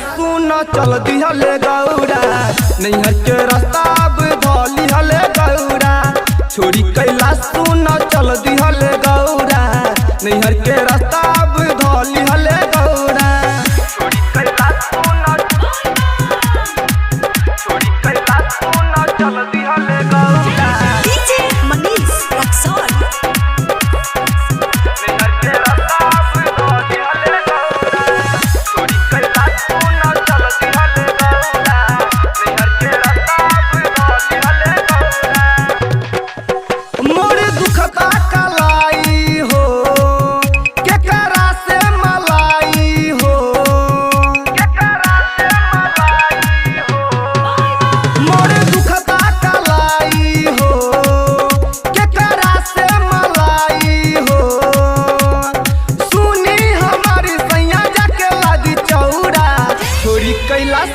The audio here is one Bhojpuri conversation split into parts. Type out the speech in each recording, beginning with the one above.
सुन चल दिहले गौरा नैहर के रास्ता अब धली हले गौरा छोड़ी कैला सुन चल दिहले गौरा नैहर के रास्ता अब धली हले गौरा छोड़ी कैला सुन चल दिहले गौरा डीजे मनीष रक्सौल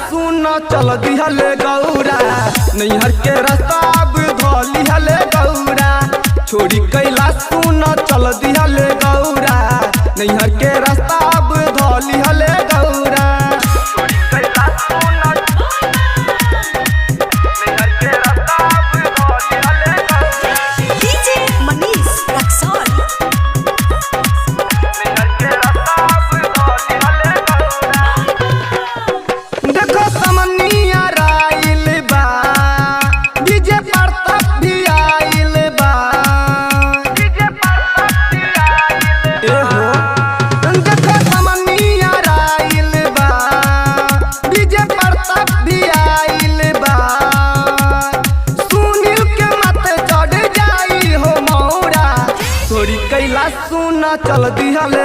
सुन चल दिहले गौरा नैहर के रास्ता अब धली हले गौरा छोड़ी कैला सुन चल दिहले गौरा नैहर के रास्ता अब धली हले गौरा छोड़ी कैला सुन नैहर के रास्ता अब धली हले गौरा डीजे मनीष रक्सौल नैहर के रास्ता अब धली हले गौरा देखो समनिया राइल बा डीजे प्रताप भी आइल बा डीजे प्रताप भी आइल हो देखो समनिया राइल बा डीजे प्रताप भी आइल बा सुनील के मत चढ़ जाई हो मौरा छोड़ी कैला सुन चल दिहले